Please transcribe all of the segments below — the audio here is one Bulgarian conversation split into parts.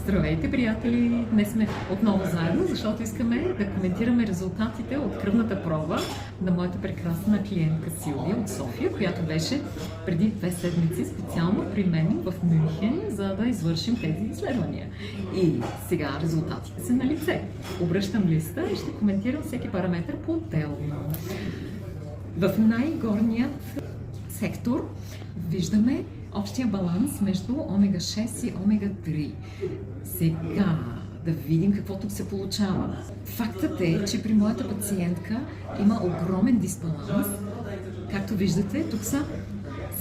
Здравейте, приятели! Днес сме отново заедно, защото искаме да коментираме резултатите от кръвната проба на моята прекрасна клиентка Силвия от София, която беше преди 2 седмици специално при мен в Мюнхен, за да извършим тези изследвания. И сега резултатите са на лице. Обръщам листа и ще коментирам всеки параметр по-отделно. В най-горният сектор виждаме общия баланс между омега-6 и омега-3. Сега да видим какво тук се получава. Фактът е, че при моята пациентка има огромен дисбаланс. Както виждате, тук са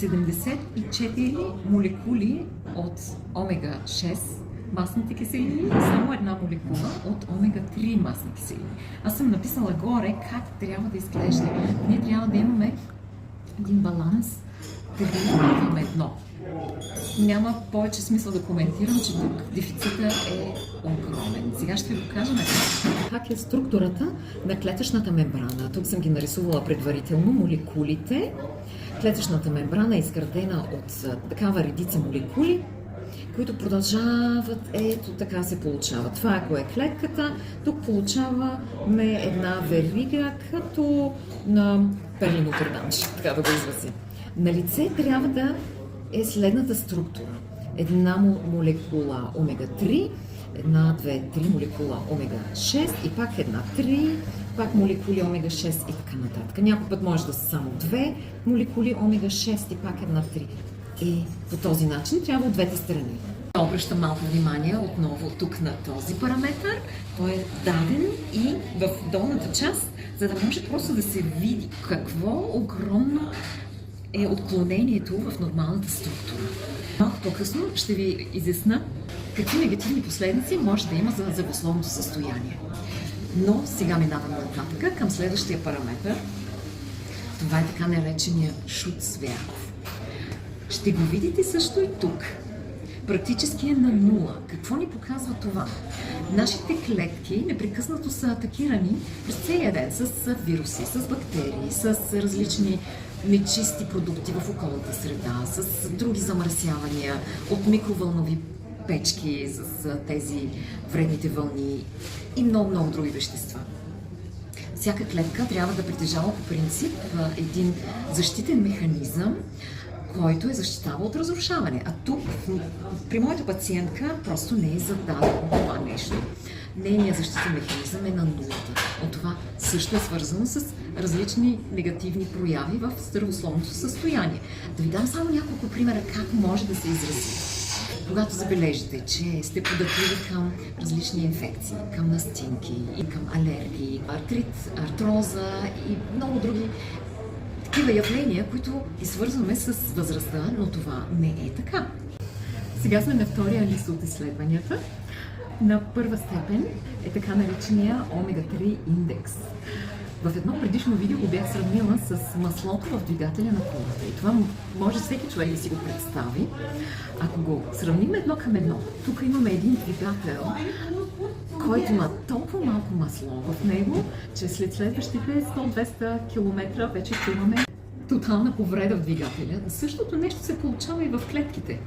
74 молекули от омега-6 масните киселини и само една молекула от омега-3 масни киселини. Аз съм написала горе как трябва да изглежда. Ние трябва да имаме един баланс 3:1. Няма повече смисъл да коментирам, че тук дефицита е огромен. Сега ще ви покажа как е структурата на клетъчната мембрана. Тук съм ги нарисувала предварително молекулите. Клетъчната мембрана е изградена от такава редица молекули, които продължават, ето така се получава. Това ако е клетката, тук получаваме една верига, като на перлино кърданче, така да го изразим. На лице трябва да е следната структура. Една молекула омега-3, една, две, три молекула омега-6 и пак една 3, пак молекули омега-6 и така нататък. Някой път може да са само 2 молекули омега-6 и пак една 3. И по този начин трябва от двете страни. Обръщам малко внимание отново тук на този параметр. Той е даден и в долната част, за да може просто да се види какво огромно е отклонението в нормалната структура. Малко по-късно ще ви изясна какви негативни последици може да има за здравословното състояние. Но сега минаваме нататък към следващия параметр. Това е така наречения Шуцверт. Ще го видите също и тук. Практически е на нула. Какво ни показва това? Нашите клетки непрекъснато са атакирани през целия ден с вируси, с бактерии, с различни нечисти продукти в околната среда, с други замърсявания от микровълнови печки, с тези вредните вълни и много други вещества. Всяка клетка трябва да притежава по принцип един защитен механизъм, който е защитава от разрушаване. А тук, при моята пациентка, просто не е зададено това нещо. Нейният защитен механизъм е на нулата. От това също е свързано с различни негативни прояви в здравословното състояние. Да ви дам само няколко примера как може да се изрази. Когато забележите, че сте податливи към различни инфекции, към настинки и към алергии, артрит, артроза и много други такива явления, които ги свързваме с възрастта, но това не е така. Сега сме на втория лист от изследванията. На първа степен е така наречения омега-3 индекс. В едно предишно видео го бях сравнила с маслото в двигателя на колата. И това може всеки човек да си го представи. Ако го сравним едно към едно, тук имаме един двигател, който има толкова малко масло в него, че след следващите 100-200 км вече ще имаме тотална повреда в двигателя. Същото нещо се получава и в клетките.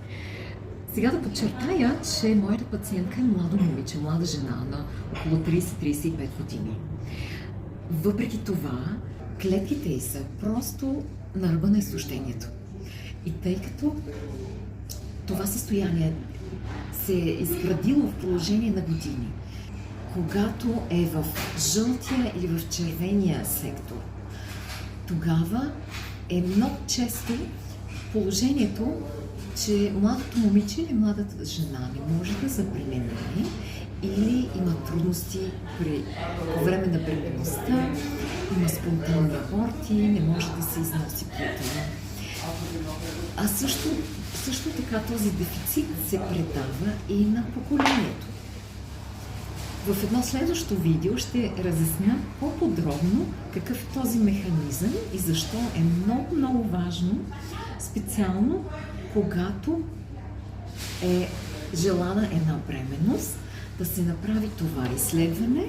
Сега да подчертая, че моята пациентка е младо момиче, млада жена на около 30-35 години. Въпреки това, клетките й са просто на ръба на изтощението. И тъй като това състояние се е изградило в продължение на години, когато е в жълтия или в червения сектор, тогава е много често положението, че младото момиче или младата жена не може да забременее или има трудности по време на бременността, има спонтанни аборти, не може да се износи плода. А също така този дефицит се предава и на поколението. В едно следващо видео ще разясня по-подробно какъв е този механизъм и защо е много важно, специално когато е желана една бременност, да се направи това изследване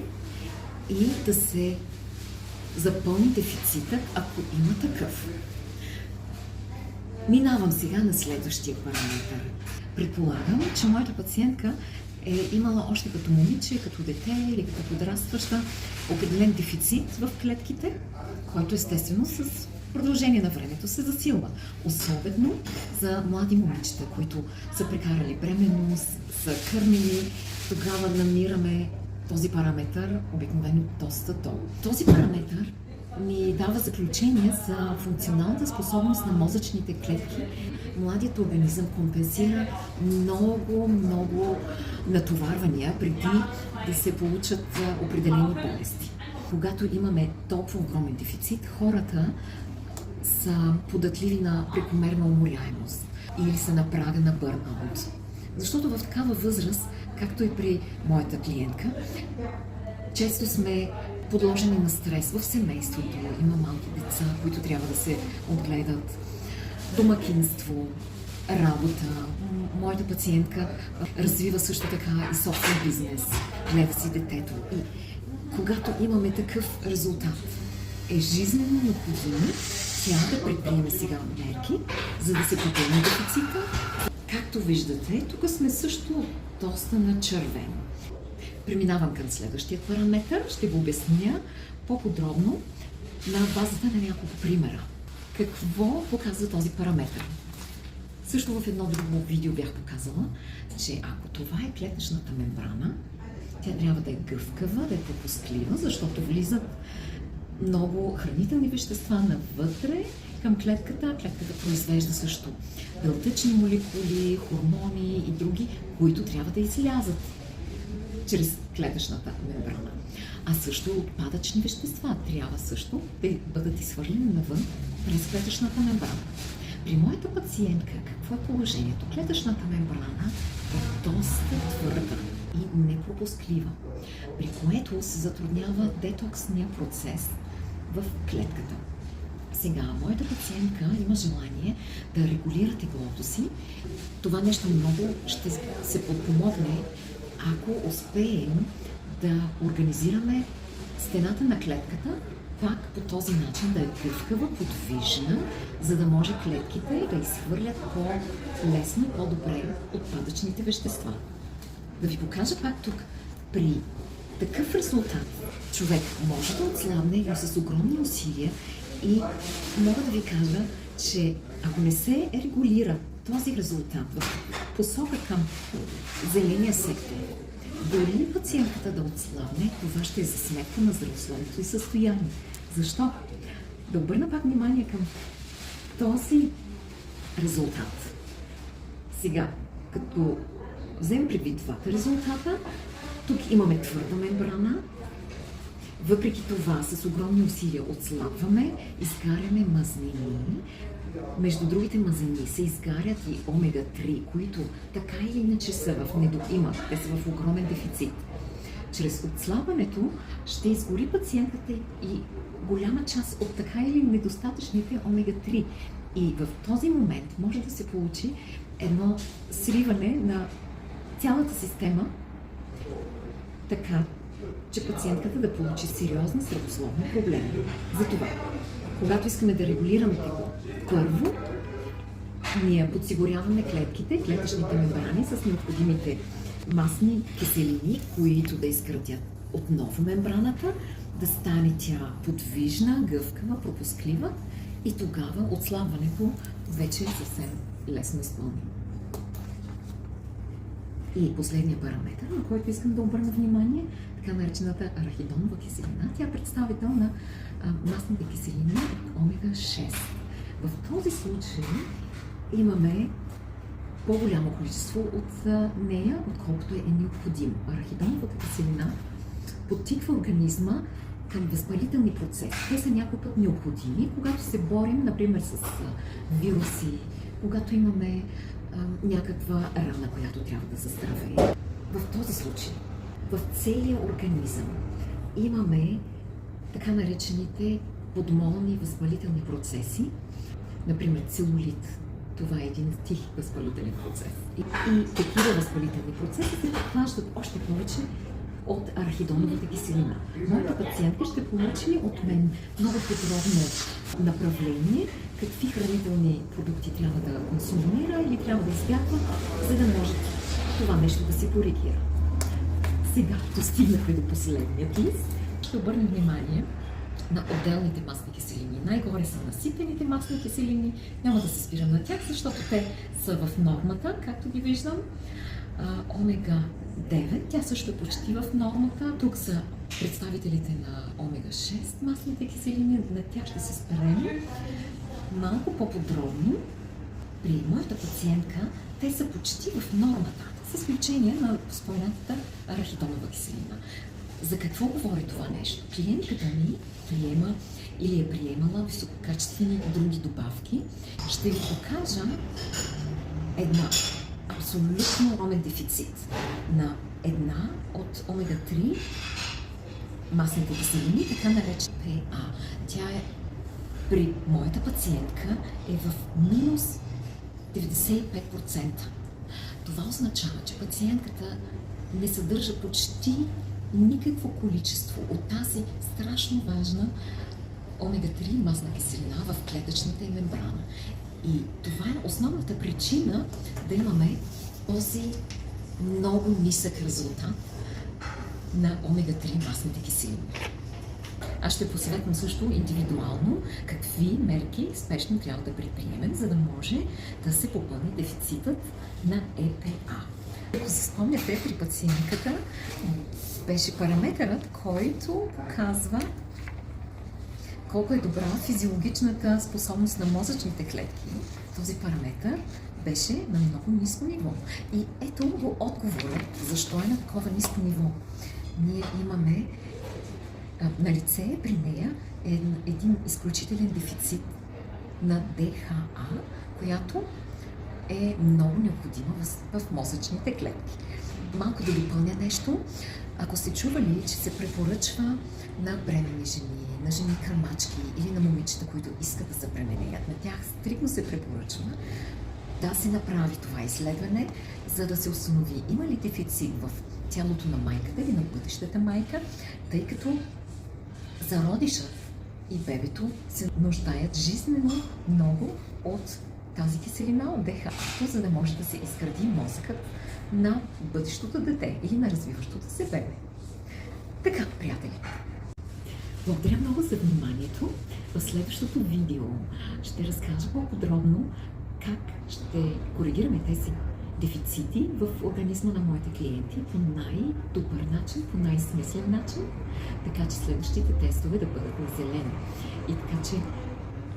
и да се запълни дефицитът, ако има такъв. Минавам сега на следващия параметър. Предполагам, че моята пациентка е имала още като момиче, като дете или като подрастваща определен дефицит в клетките, който естествено с продължение на времето се засилва. Особено за млади момичета, които са прекарали бременност, са кърмили, тогава намираме този параметър обикновено доста долу. Този параметър ни дава заключение за функционалната способност на мозъчните клетки. Младият организъм компенсира много натоварвания преди да се получат определени болести. Когато имаме толкова огромен дефицит, хората са податливи на прекомерна уморяемост или са на прага на бърнаут. Защото в такава възраст, както и при моята клиентка, често сме подложени на стрес в семейството. Има малки деца, които трябва да се отгледат, домакинство, работа. Моята пациентка развива също така и собствен бизнес, гледа си детето. И когато имаме такъв резултат, е жизненно необходимо тя да предприеме сега мерки, за да се попълни дефицита. Както виждате, тук сме също доста на червено. Преминавам към следващия параметър. Ще го обясня по-подробно на базата на няколко примера. Какво показва този параметър? Също в едно друго видео бях показала, че ако това е клетъчната мембрана, тя трябва да е гъвкава, да е пропусклива, защото влизат много хранителни вещества навътре към клетката. Клетката произвежда също белтъчни молекули, хормони и други, които трябва да излязат чрез клетъчната мембрана. А също отпадъчни вещества трябва също да бъдат изхвърлени навън през клетъчната мембрана. При моята пациентка какво е положението? Клетъчната мембрана е доста твърда и непропусклива, при което се затруднява детоксния процес в клетката. Сега, моята пациентка има желание да регулира теглото си. Това нещо много ще се подпомогне, ако успеем да организираме стената на клетката пак по този начин да е гъвкава, подвижна, за да може клетките да изхвърлят по-лесно, по-добре отпадъчните вещества. Да ви покажа пак тук, при такъв резултат човек може да отслабне, но с огромни усилия, и мога да ви кажа, че ако не се регулира този резултат в посока към зеления сектор, дори пациентката да отслабне, това ще е за сметка на здравословното и състояние. Защо? Да обърна пак внимание към този резултат. Сега, като вземем предвид двата резултата, тук имаме твърда мембрана. Въпреки това, с огромни усилия отслабваме, изгаряме мазнини. Между другите мазнини се изгарят и омега-3, които така или иначе са в недоимък, те са в огромен дефицит. Чрез отслабването ще изгори пациентката и голяма част от така или недостатъчните омега-3. И в този момент може да се получи едно сриване на цялата система, така че пациентката да получи сериозни здравословни проблеми. Затова, когато искаме да регулираме тегло, първо ние подсигуряваме клетките, клетъчните мембрани с необходимите масни киселини, които да изградят отново мембраната, да стане тя подвижна, гъвкава, пропусклива, и тогава отслабването вече е съвсем лесно изпълнимо. И последния параметър, на който искам да обърна внимание, така наречената арахидонова киселина. Тя е представител на масните киселини от омега-6. В този случай имаме по-голямо количество от нея, отколкото е необходимо. Арахидоновата киселина подтиква организма към възпалителни процеси. Те са някой път необходими, когато се борим, например, с вируси, когато имаме някаква рана, която трябва да заздравее. В този случай, в целия организъм имаме така наречените подмолни възпалителни процеси, например целулит. Това е един тих възпалителен процес. И такива възпалителни процеси се подклаждат още повече от арахидоновата киселина. Моята пациентка ще получи от мен много подробно направление, какви хранителни продукти трябва да консумира или трябва да избягва, за да може това нещо да се коригира. сега достигнахме до последният лист. Ще обърнем внимание на отделните масни киселини. Най-горе са наситените масни киселини. Няма да се спирам на тях, защото те са в нормата, както ги виждам. Омега-9, тя също е почти в нормата. Тук са представителите на омега-6 масните киселини. На тях ще се спрем малко по-подробно. При моята пациентка те са почти в нормата, с изключение на споменатата арахидонова киселина. За какво говори това нещо? Клиентката ми приема или е приемала висококачествени други добавки. Ще ви покажа една абсолютно огромен дефицит на една от омега-3 масните киселини, така наречена ПА. Тя е при моята пациентка е в минус 95%. Това означава, че пациентката не съдържа почти никакво количество от тази страшно важна омега-3 масна киселина в клетъчната им мембрана. И това е основната причина да имаме този много нисък резултат на омега-3 масните киселини. Аз ще посъветвам също индивидуално какви мерки спешно трябва да предприемем, за да може да се попълни дефицитът на ЕПА. Ако се спомняте, при пациентката беше параметърът, който показва колко е добра физиологичната способност на мозъчните клетки. Този параметър беше на много ниско ниво. И ето го отговорът, защо е на такова ниско ниво. Ние имаме на лице при нея един изключителен дефицит на ДХА, която е много необходима в мозъчните клетки. Малко да допълня нещо. Ако сте чували, че се препоръчва на бременни жени, на жени кърмачки или на момичета, които искат да се бременеят, на тях стрикно се препоръчва да се направи това изследване, за да се установи има ли дефицит в тялото на майката или на бъдещата майка, тъй като зародишът и бебето се нуждаят жизнено много от тази киселина, от ДХА, за да може да се изгради мозъкът на бъдещото дете или на развиващото се бебе. Така, приятели, благодаря много за вниманието. В следващото видео ще разкажа по-подробно как ще коригираме тези дефицити в организма на моите клиенти по най-добър начин, по най-смислен начин, така че следващите тестове да бъдат на зелено. И така че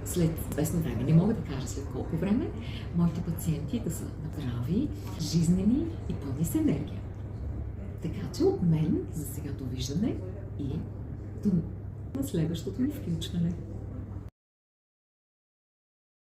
след известно време, не мога да кажа след колко време, моите пациенти да са здрави, жизнени и пълни с енергия. Така че от мен за сега довиждане и до следващото ми включване.